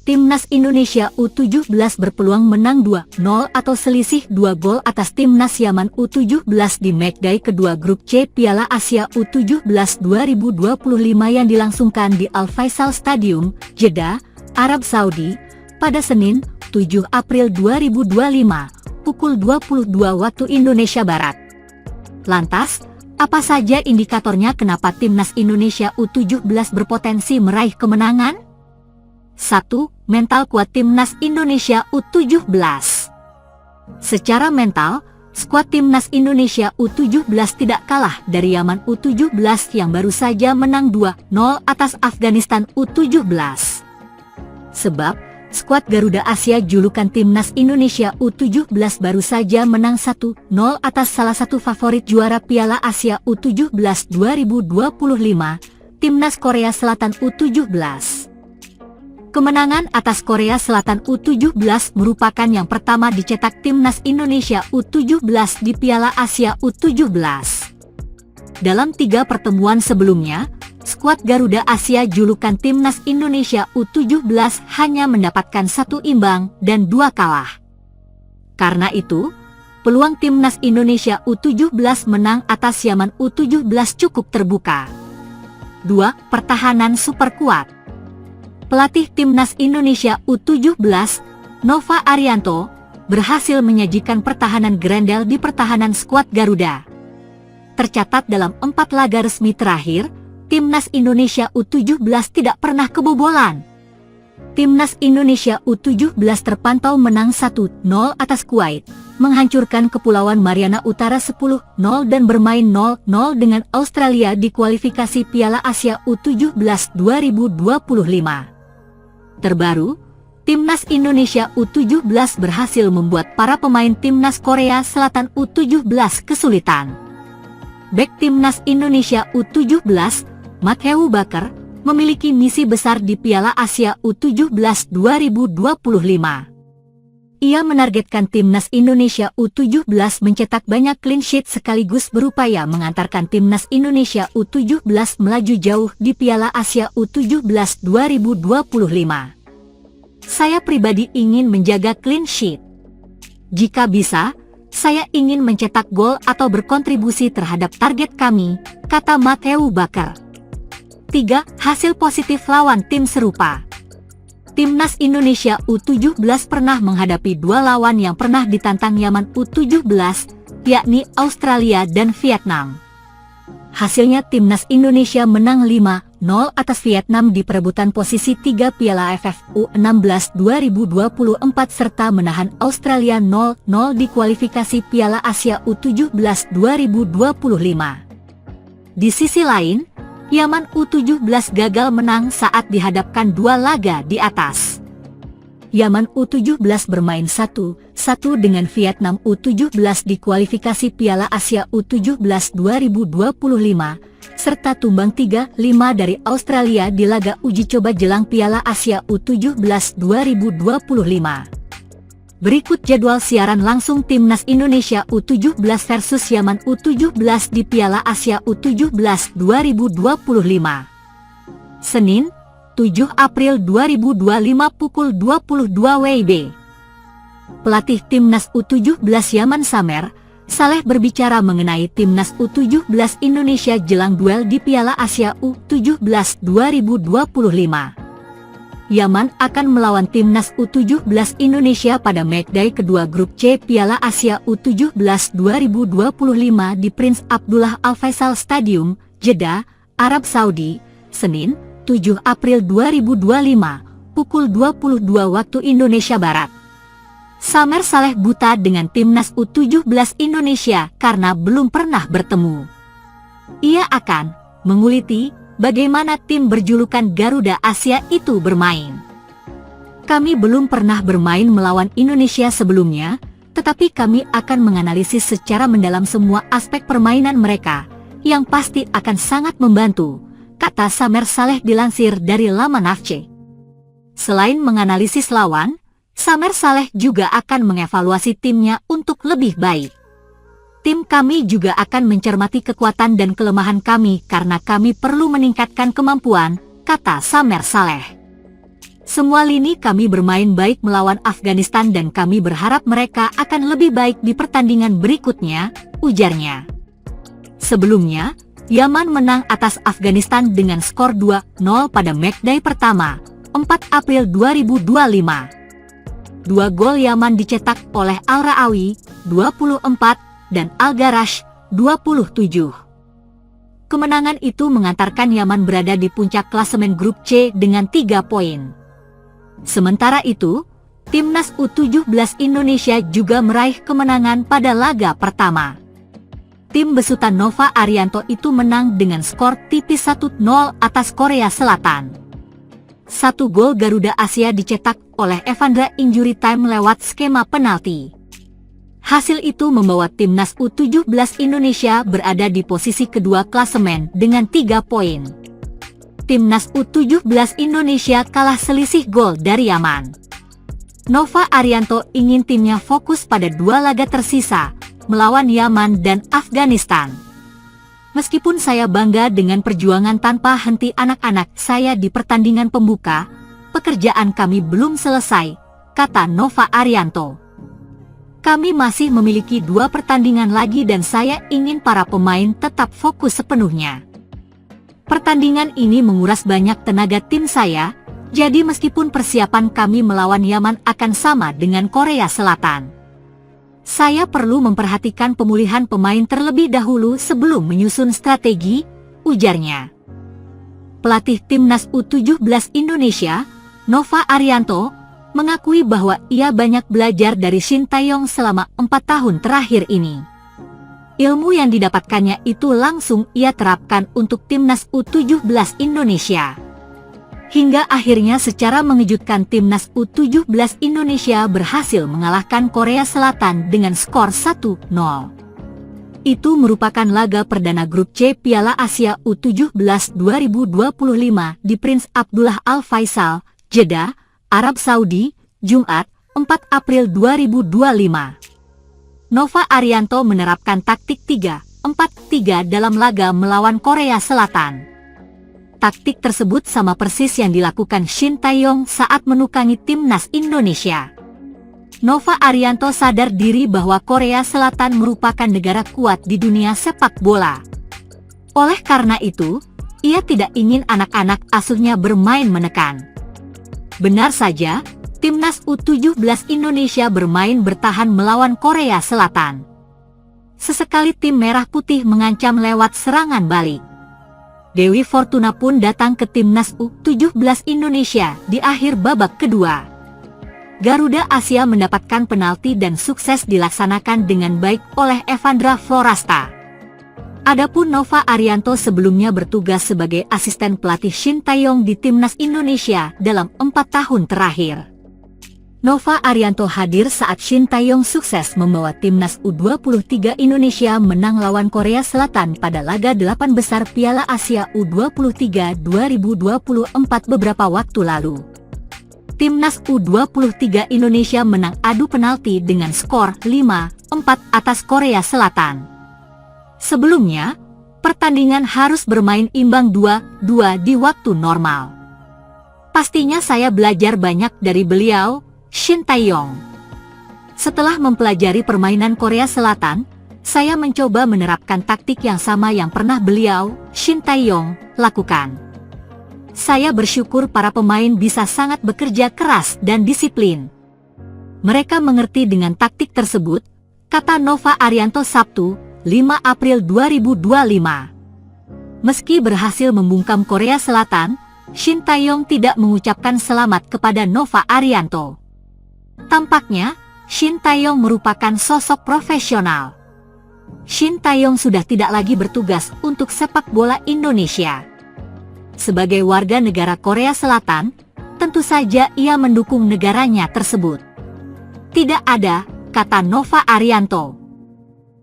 Timnas Indonesia U17 berpeluang menang 2-0 atau selisih 2 gol atas Timnas Yaman U17 di matchday kedua grup C Piala Asia U17 2025 yang dilangsungkan di Al Faisal Stadium, Jeddah, Arab Saudi, pada Senin, 7 April 2025, pukul 22 waktu Indonesia Barat. Lantas, apa saja indikatornya kenapa Timnas Indonesia U17 berpotensi meraih kemenangan? 1. Mental kuat Timnas Indonesia U17. Secara mental, skuad Timnas Indonesia U17 tidak kalah dari Yaman U17 yang baru saja menang 2-0 atas Afghanistan U17. Sebab, skuad Garuda Asia julukan Timnas Indonesia U17 baru saja menang 1-0 atas salah satu favorit juara Piala Asia U17 2025, Timnas Korea Selatan U17. Kemenangan atas Korea Selatan U17 merupakan yang pertama dicetak Timnas Indonesia U17 di Piala Asia U17. Dalam 3 pertemuan sebelumnya, skuad Garuda Asia julukan Timnas Indonesia U17 hanya mendapatkan 1 imbang dan 2 kalah. Karena itu, peluang Timnas Indonesia U17 menang atas Yaman U17 cukup terbuka. 2. Pertahanan super kuat. Pelatih Timnas Indonesia U17, Nova Arianto, berhasil menyajikan pertahanan grandel di pertahanan skuad Garuda. Tercatat dalam 4 laga resmi terakhir, Timnas Indonesia U17 tidak pernah kebobolan. Timnas Indonesia U17 terpantau menang 1-0 atas Kuwait, menghancurkan Kepulauan Mariana Utara 10-0 dan bermain 0-0 dengan Australia di kualifikasi Piala Asia U17 2025. Terbaru, Timnas Indonesia U17 berhasil membuat para pemain Timnas Korea Selatan U17 kesulitan. Bek Timnas Indonesia U17, Mathew Baker, memiliki misi besar di Piala Asia U17 2025. Ia menargetkan Timnas Indonesia U17 mencetak banyak clean sheet sekaligus berupaya mengantarkan Timnas Indonesia U17 melaju jauh di Piala Asia U17 2025. Saya pribadi ingin menjaga clean sheet. Jika bisa, saya ingin mencetak gol atau berkontribusi terhadap target kami, kata Mathew Baker. 3. Hasil positif lawan tim serupa. Timnas Indonesia U17 pernah menghadapi 2 lawan yang pernah ditantang Yaman U17, yakni Australia dan Vietnam. Hasilnya Timnas Indonesia menang 5-0 atas Vietnam di perebutan posisi 3 Piala AFF U16 2024 serta menahan Australia 0-0 di kualifikasi Piala Asia U17 2025. Di sisi lain, Yaman U17 gagal menang saat dihadapkan 2 laga di atas. Yaman U17 bermain 1-1 dengan Vietnam U17 di kualifikasi Piala Asia U17 2025, serta tumbang 3-5 dari Australia di laga uji coba jelang Piala Asia U17 2025. Berikut jadwal siaran langsung Timnas Indonesia U17 versus Yaman U17 di Piala Asia U17 2025. Senin, 7 April 2025 pukul 22 WIB. Pelatih Timnas U17 Yaman Samer Saleh berbicara mengenai Timnas U17 Indonesia jelang duel di Piala Asia U17 2025. Yaman akan melawan Timnas U17 Indonesia pada matchday kedua grup C Piala Asia U17 2025 di Prince Abdullah Al Faisal Stadium, Jeddah, Arab Saudi, Senin, 7 April 2025, pukul 22 waktu Indonesia Barat. Samer Saleh buta dengan Timnas U17 Indonesia karena belum pernah bertemu. Ia akan menguliti bagaimana tim berjulukan Garuda Asia itu bermain. Kami belum pernah bermain melawan Indonesia sebelumnya, tetapi kami akan menganalisis secara mendalam semua aspek permainan mereka, yang pasti akan sangat membantu, kata Samer Saleh dilansir dari laman AFC. Selain menganalisis lawan, Samer Saleh juga akan mengevaluasi timnya untuk lebih baik. Tim kami juga akan mencermati kekuatan dan kelemahan kami karena kami perlu meningkatkan kemampuan, kata Samer Saleh. Semua lini kami bermain baik melawan Afghanistan dan kami berharap mereka akan lebih baik di pertandingan berikutnya, ujarnya. Sebelumnya, Yaman menang atas Afghanistan dengan skor 2-0 pada matchday pertama, 4 April 2025. Dua gol Yaman dicetak oleh Al-Ra'awi, 24, dan Al-Garash, 27. Kemenangan itu mengantarkan Yaman berada di puncak klasemen grup C dengan 3 poin. Sementara itu, Timnas U17 Indonesia juga meraih kemenangan pada laga pertama. Tim besutan Nova Arianto itu menang dengan skor tipis 1-0 atas Korea Selatan. 1 gol Garuda Asia dicetak oleh Evandra injury time lewat skema penalti. Hasil itu membawa Timnas U17 Indonesia berada di posisi kedua klasemen dengan 3 poin. Timnas U17 Indonesia kalah selisih gol dari Yaman. Nova Arianto ingin timnya fokus pada 2 laga tersisa, melawan Yaman dan Afghanistan. Meskipun saya bangga dengan perjuangan tanpa henti anak-anak saya di pertandingan pembuka, pekerjaan kami belum selesai, kata Nova Arianto. Kami masih memiliki 2 pertandingan lagi dan saya ingin para pemain tetap fokus sepenuhnya. Pertandingan ini menguras banyak tenaga tim saya, jadi meskipun persiapan kami melawan Yaman akan sama dengan Korea Selatan, saya perlu memperhatikan pemulihan pemain terlebih dahulu sebelum menyusun strategi, ujarnya. Pelatih Timnas U17 Indonesia, Nova Arianto, mengakui bahwa ia banyak belajar dari Shin Tae-yong selama 4 tahun terakhir ini. Ilmu yang didapatkannya itu langsung ia terapkan untuk Timnas U17 Indonesia. Hingga akhirnya secara mengejutkan Timnas U17 Indonesia berhasil mengalahkan Korea Selatan dengan skor 1-0. Itu merupakan laga perdana grup C Piala Asia U17 2025 di Prince Abdullah Al Faisal, Jeddah, Arab Saudi, Jumat, 4 April 2025. Nova Arianto menerapkan taktik 3-4-3 dalam laga melawan Korea Selatan. Taktik tersebut sama persis yang dilakukan Shin Tae-yong saat menukangi Timnas Indonesia. Nova Arianto sadar diri bahwa Korea Selatan merupakan negara kuat di dunia sepak bola. Oleh karena itu, ia tidak ingin anak-anak asuhnya bermain menekan. Benar saja, Timnas U17 Indonesia bermain bertahan melawan Korea Selatan. Sesekali tim merah putih mengancam lewat serangan balik. Dewi Fortuna pun datang ke Timnas U17 Indonesia di akhir babak kedua. Garuda Asia mendapatkan penalti dan sukses dilaksanakan dengan baik oleh Evandra Florasta. Adapun Nova Arianto sebelumnya bertugas sebagai asisten pelatih Shin Tae-yong di Timnas Indonesia dalam 4 tahun terakhir. Nova Arianto hadir saat Shin Tae-yong sukses membawa Timnas U23 Indonesia menang lawan Korea Selatan pada laga 8 besar Piala Asia U23 2024 beberapa waktu lalu. Timnas U23 Indonesia menang adu penalti dengan skor 5-4 atas Korea Selatan. Sebelumnya, pertandingan harus bermain imbang 2-2 di waktu normal. Pastinya saya belajar banyak dari beliau, Shin Tae-yong. Setelah mempelajari permainan Korea Selatan, saya mencoba menerapkan taktik yang sama yang pernah beliau, Shin Tae-yong, lakukan. Saya bersyukur para pemain bisa sangat bekerja keras dan disiplin. Mereka mengerti dengan taktik tersebut, kata Nova Arianto Sabtu, 5 April 2025. Meski berhasil membungkam Korea Selatan, Shin Tae-yong tidak mengucapkan selamat kepada Nova Arianto. Tampaknya, Shin Tae-yong merupakan sosok profesional. Shin Tae-yong sudah tidak lagi bertugas untuk sepak bola Indonesia. Sebagai warga negara Korea Selatan, tentu saja ia mendukung negaranya tersebut. Tidak ada, kata Nova Arianto.